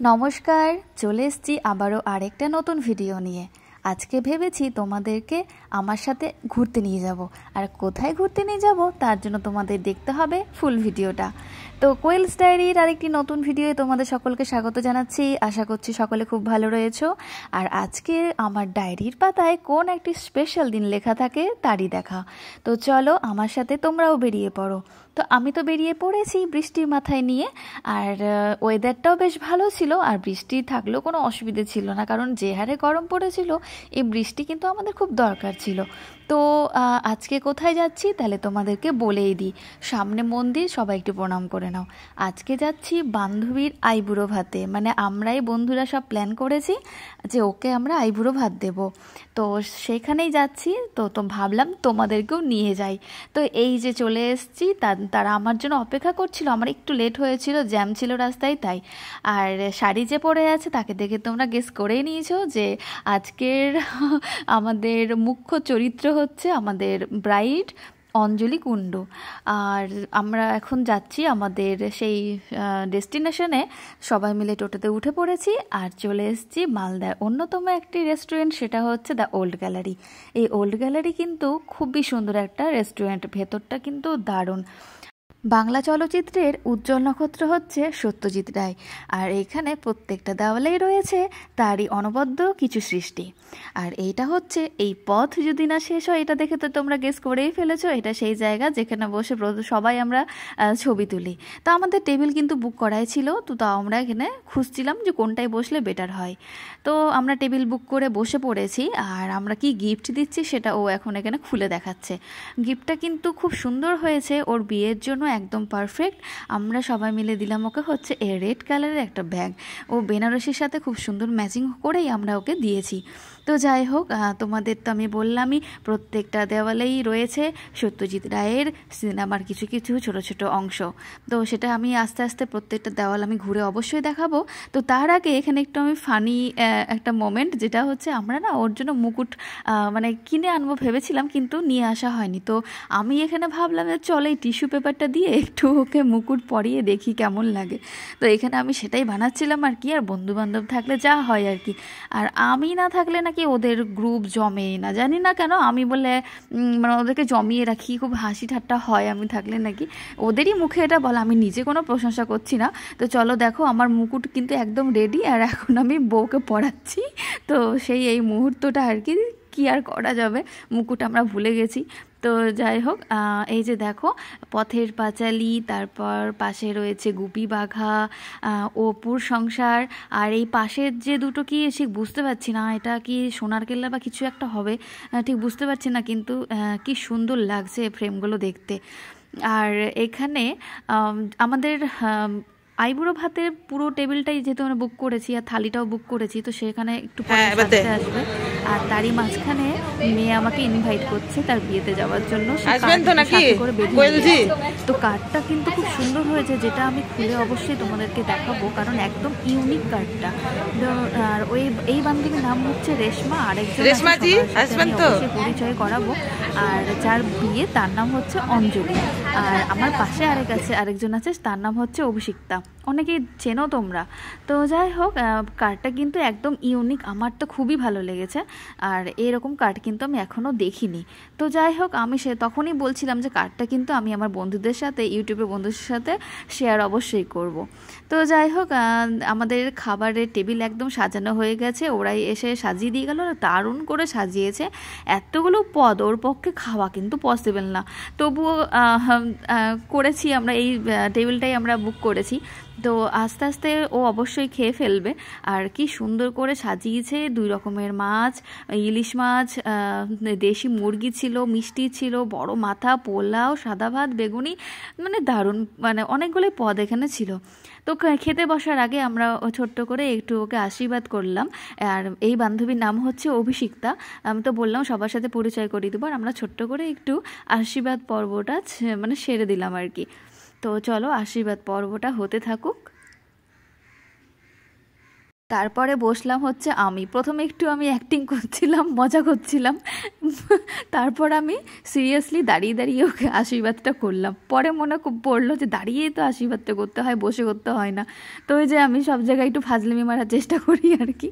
নমস্কার, চলে এসেছি আবারও আরেকটা নতুন ভিডিও নিয়ে। আজকে ভেবেছি তোমাদেরকে আমার সাথে ঘুরতে নিয়ে যাব, আর কোথায় ঘুরতে নিয়ে যাব তার জন্য তোমাদের দেখতে হবে ফুল ভিডিওটা। তো কোয়েলস ডায়েরির আরেকটি নতুন ভিডিওয়ে তোমাদের সকলকে স্বাগত জানাচ্ছি। আশা করছি সকলে খুব ভালো রয়েছো। আর আজকে আমার ডায়েরির পাতায় কোন একটি স্পেশাল দিন লেখা থাকে তারই দেখা। তো চলো আমার সাথে তোমরাও বেরিয়ে পড়ো। তো আমি তো বেরিয়ে পড়েছি বৃষ্টির মাথায় নিয়ে, আর ওয়েদারটাও বেশ ভালো ছিল, আর বৃষ্টি থাকলেও কোনো অসুবিধে ছিল না, কারণ যে হারে গরম পড়েছিল এই বৃষ্টি কিন্তু আমাদের খুব দরকার ছিল। তো আজকে কোথায় যাচ্ছি তাহলে তোমাদেরকে বলেই দিই। সামনে মন্দির, সবাই একটু প্রণাম করে নাও। আজকে যাচ্ছি বান্ধবীর আইবুড়ো ভাতে, মানে আমরাই বন্ধুরা সব প্ল্যান করেছি যে ওকে আমরা আইবুড়ো ভাত দেব। তো সেখানেই যাচ্ছি, তো ভাবলাম তোমাদেরকেও নিয়ে যাই। তো এই যে চলে এসেছি, তারা আমার জন্য অপেক্ষা করছিল। আমার একটু লেট হয়েছিল, জ্যাম ছিল রাস্তায় তাই। আর শাড়ি যে পরে আছে তাকে দেখে তোমরা গেস করেই নিয়েছো যে আজকের আমাদের মুখ্য চরিত্র হচ্ছে আমাদের ব্রাইড অঞ্জলি কুণ্ডু। আর আমরা এখন যাচ্ছি আমাদের সেই ডেস্টিনেশনে। সবাই মিলে টোটোতে উঠে পড়েছি আর চলে এসেছি মালদার অন্যতম একটি রেস্টুরেন্ট, সেটা হচ্ছে দ্য ওল্ড গ্যালারি। এই ওল্ড গ্যালারি কিন্তু খুবই সুন্দর একটা রেস্টুরেন্ট, ভেতরটা কিন্তু দারুণ। বাংলা চলচ্চিত্রের উজ্জ্বল নক্ষত্র হচ্ছে সত্যজিৎ রায়, আর এখানে প্রত্যেকটা দেওয়ালেই রয়েছে তারই অনবদ্য কিছু সৃষ্টি। আর এইটা হচ্ছে এই পথ যদি না শেষ হয়, এটা দেখে তো তোমরা গেস করেই ফেলেছো এটা সেই জায়গা যেখানে বসে সবাই আমরা ছবি তুলি। তো আমাদের টেবিল কিন্তু বুক করাই ছিল, তো তাও আমরা এখানে খুঁজছিলাম যে কোনটায় বসলে বেটার হয়। তো আমরা টেবিল বুক করে বসে পড়েছি, আর আমরা কি গিফট দিচ্ছি সেটা ও এখন এখানে খুলে দেখাচ্ছে। গিফটটা কিন্তু খুব সুন্দর হয়েছে, ওর বিয়ের জন্য একদম পারফেক্ট। আমরা সবাই মিলে দিলাম ওকে হচ্ছে এই রেড কালারের একটা ব্যাগ। ও বেনারসির সাথে খুব সুন্দর ম্যাচিং করেই আমরা ওকে দিয়েছি। তো যাই হোক, তোমাদের তো আমি বললামই প্রত্যেকটা দেওয়ালেই রয়েছে সত্যজিৎ রায়ের সিনেমার কিছু কিছু ছোট ছোট অংশ। তো সেটা আমি আস্তে আস্তে প্রত্যেকটা দেওয়াল আমি ঘুরে অবশ্যই দেখাবো। তো তার আগে এখানে একটু আমি ফানি একটা মোমেন্ট, যেটা হচ্ছে আমরা না ওর জন্য মুকুট মানে কিনে আনবো ভেবেছিলাম, কিন্তু নিয়ে আসা হয়নি। তো আমি এখানে ভাবলাম যে চল এই টিস্যু পেপারটা দিয়ে একটু ওকে মুকুট পরিয়ে দেখি কেমন লাগে। তো এখানে আমি সেটাই বানাচ্ছিলাম আর কি। আর বন্ধু বান্ধব থাকলে যা হয় আর কি, আর আমি না থাকলে নাকি ওদের গ্রুপ জমে না, জানি না কেন। আমি বলে মানে ওদেরকে জমিয়ে রাখি, খুব হাসি ঠাট্টা হয় আমি থাকলে নাকি। ওদেরই মুখে এটা বলা, আমি নিজে কোনো প্রশংসা করছি না। তো চলো দেখো আমার মুকুট কিন্তু একদম রেডি, আর এখন আমি বউকে পড়াচ্ছি। তো সেই এই মুহূর্তটা আর কি, কি আর করা যাবে, মুকুট আমরা ভুলে গেছি। তো যাই হোক, এই যে দেখো পথের পাঁচালী, তারপর পাশে রয়েছে গুপি বাঘা, অপুর সংসার। আর এই পাশের যে দুটো কি ঠিক বুঝতে পারছি না, এটা কি সোনার কেল্লা বা কিছু একটা হবে, ঠিক বুঝতে পারছি না, কিন্তু কি সুন্দর লাগছে ফ্রেমগুলো দেখতে। আর এখানে আমাদের আইবুড়ো ভাতের পুরো টেবিলটাই যেহেতু আমরা বুক করেছি আর থালিটাও বুক করেছি, তো সেখানে একটু পরে সাজাতে আসবে। আর তারই মাঝখানে মেয়ে আমাকে ইনভাইট করছে তার বিয়েতে যাওয়ার জন্য। তো কার্ডটা কিন্তু খুব সুন্দর হয়েছে, যেটা আমি খুলে অবশ্যই তোমাদেরকে দেখাবো, কারণ একদম ইউনিক কার্ডটা। আর এই বান্ধবীর নাম হচ্ছে রেশমা, আরেকজন পরিচয় করাবো। আর যার বিয়ে তার নাম হচ্ছে অঞ্জলি। আর আমার পাশে আরেকজন আছে, তার নাম হচ্ছে অভিষিক্তা, অনেকেই চেনো তোমরা। তো যাই হোক, কার্ডটা কিন্তু একদম ইউনিক, আমার তো খুবই ভালো লেগেছে। আর এরকম কার্ড কিন্তু আমি এখনও দেখিনি। তো যাই হোক, আমি তখনই বলছিলাম যে কার্ডটা কিন্তু আমি আমার বন্ধুদের সাথে, ইউটিউবের বন্ধুদের সাথে শেয়ার অবশ্যই করব। তো যাই হোক, আমাদের খাবারের টেবিল একদম সাজানো হয়ে গেছে, ওরাই এসে সাজিয়ে দিয়ে গেল, দারুণ করে সাজিয়েছে। এতগুলো পদ ওর পক্ষে খাওয়া কিন্তু পসিবল না, তবুও করেছি আমরা, এই টেবিলটাই আমরা বুক করেছি। তো আস্তে আস্তে ও অবশ্যই খেয়ে ফেলবে। আর কি সুন্দর করে সাজিয়েছে, 2 রকমের মাছ, ইলিশ মাছ, দেশি মুরগি ছিল, মিষ্টি ছিল, বড় মাথা, পোলাও, সাদা ভাত, বেগুনি, মানে দারুণ, মানে অনেকগুলোই পদ এখানে ছিল। তো খেতে বসার আগে আমরা ছোট্ট করে একটু ওকে আশীর্বাদ করলাম। আর এই বান্ধবীর নাম হচ্ছে অভিষিক্তা। আমি তো বললাম সবার সাথে পরিচয় করিয়ে দেবো, আর আমরা ছোট্ট করে একটু আশীর্বাদ পর্বটা মানে সেরে দিলাম আর কি। তো চলো আশীর্বাদ পর্বটা হতে থাকুক। তারপরে বসলাম হচ্ছে আমি প্রথমে একটু আমি অ্যাক্টিং করছিলাম, মজা করছিলাম, তারপর আমি সিরিয়াসলি দাঁড়িয়ে দাঁড়িয়ে ওকে আশীর্বাদটা করলাম। পরে মনে পড়লো যে দাঁড়িয়েই তো আশীর্বাদটা করতে হয়, বসে করতে হয় না। তো ওই যে আমি সব জায়গায় একটু ফাজলামি মারার চেষ্টা করি আর কি।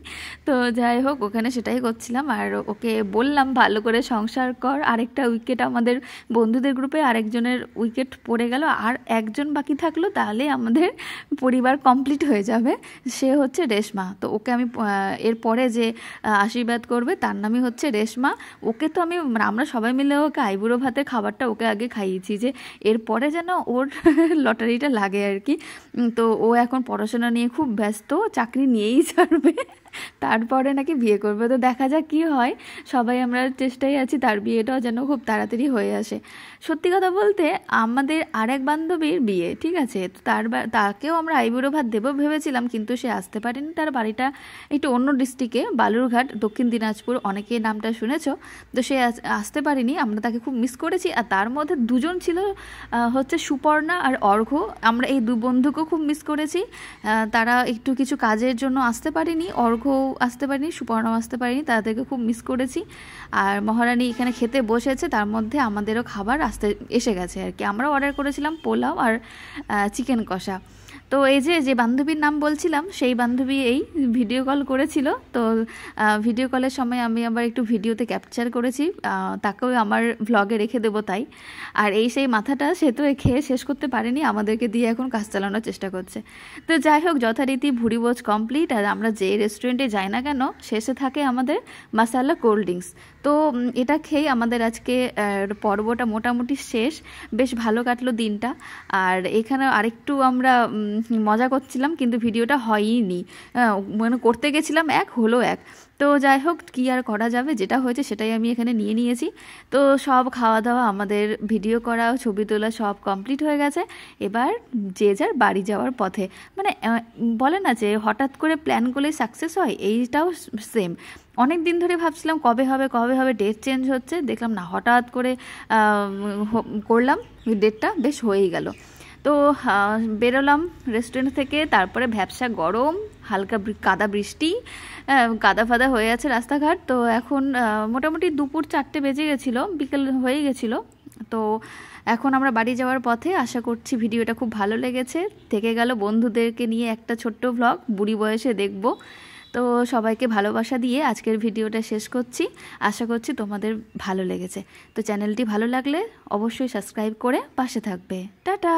তো যাই হোক, ওখানে সেটাই করছিলাম। আর ওকে বললাম ভালো করে সংসার কর। আরেকটা উইকেট আমাদের বন্ধুদের গ্রুপে আরেকজনের উইকেট পড়ে গেল, আর একজন বাকি থাকলো, তাহলে আমাদের পরিবার কমপ্লিট হয়ে যাবে। সে হচ্ছে রেশমা। তো ওকে আমি এরপরে যে আশীর্বাদ করবে তার নামই হচ্ছে রেশমা। ওকে তো আমি আমরা সবাই মিলে ওকে আইবুড়ো ভাতের খাবারটা ওকে আগে খাইয়েছি, যে এরপরে যেন ওর লটারিটা লাগে আর কি। তো ও এখন পড়াশোনা নিয়ে খুব ব্যস্ত, চাকরি নিয়েই ছাড়বে, তারপরে নাকি বিয়ে করবে। তো দেখা যাক কী হয়, সবাই আমরা চেষ্টায় আছি তার বিয়েটাও যেন খুব তাড়াতাড়ি হয়ে আসে। সত্যি কথা বলতে আমাদের আরেক বান্ধবীর বিয়ে, ঠিক আছে, তো তাকেও আমরা আইবুড়ো ভাত দেবো ভেবেছিলাম, কিন্তু সে আসতে পারেনি। তার বাড়িটা একটু অন্য ডিস্ট্রিক্টে, বালুরঘাট, দক্ষিণ দিনাজপুর, অনেকে নামটা শুনেছো। তো সে আসতে পারেনি, আমরা তাকে খুব মিস করেছি। আর তার মধ্যে দুজন ছিল হচ্ছে সুপর্ণা আর অর্ঘ্য। আমরা এই দু বন্ধুকেও খুব মিস করেছি। তারা একটু কিছু কাজের জন্য আসতে পারেনি, অর্ঘ্যও আসতে পারেনি, সুপর্ণাও আসতে পারেনি, তাদেরকে খুব মিস করেছি। আর মহারানী এখানে খেতে বসেছে, তার মধ্যে আমাদেরও খাবার এসে গেছে আর কি। আমরাও অর্ডার করেছিলাম পোলাও আর চিকেন কষা। তো এই যে বান্ধবীর নাম বলছিলাম, সেই বান্ধবী এই ভিডিও কল করেছিল। তো ভিডিও কলের সময় আমি আবার একটু ভিডিওতে ক্যাপচার করেছি, তাকেও আমার ভ্লগে রেখে দেবো তাই। আর এই সেই মাথাটা, সে তো খেয়ে শেষ করতে পারেনি, আমাদেরকে দিয়ে এখন কাজ চালানোর চেষ্টা করছে। তো যাই হোক, যথারীতি ভুড়িভোজ কমপ্লিট। আর আমরা যে রেস্টুরেন্টে যাই না কেন, শেষে থাকে আমাদের মাসালা কোল্ড ড্রিঙ্কস। তো এটা খেয়েই আমাদের আজকে পর্বটা মোটামুটি শেষ। বেশ ভালো কাটলো দিনটা। আর এখানে আরেকটু আমরা মজা করছিলাম, কিন্তু ভিডিওটা হয়ইনি, মানে করতে গেছিলাম এক, হলো এক। তো যাই হোক, কী আর করা যাবে, যেটা হয়েছে সেটাই আমি এখানে নিয়ে নিয়েছি। তো সব খাওয়া দাওয়া, আমাদের ভিডিও করা, ছবি তোলা সব কমপ্লিট হয়ে গেছে। এবার যে যার বাড়ি যাওয়ার পথে। মানে বলে না যে হঠাৎ করে প্ল্যান করলেই সাকসেস হয়, এইটাও সেম। অনেক দিন ধরে ভাবছিলাম কবে হবে, ডেট চেঞ্জ হচ্ছে, দেখলাম না, হঠাৎ করে করলাম, ডেটটা বেশ হয়েই গেল। তো বেরোলাম রেস্টুরেন্ট থেকে, তারপরে ভ্যাপসা গরম, হালকা কাদা বৃষ্টি, কাদা ফাদা হয়ে আছে রাস্তাঘাট। তো এখন মোটামুটি দুপুর 4টে বেজে গেছিলো, বিকেল হয়ে গেছিলো। তো এখন আমরা বাড়ি যাওয়ার পথে। আশা করছি ভিডিওটা খুব ভালো লেগেছে। থেকে গেল বন্ধুদেরকে নিয়ে একটা ছোট্ট ভ্লগ, বুড়ি বয়সে দেখব। তো সবাইকে ভালোবাসা দিয়ে আজকের ভিডিওটা শেষ করছি। আশা করছি তোমাদের ভালো লেগেছে। তো চ্যানেলটি ভালো লাগলে অবশ্যই সাবস্ক্রাইব করে পাশে থাকবে। টাটা।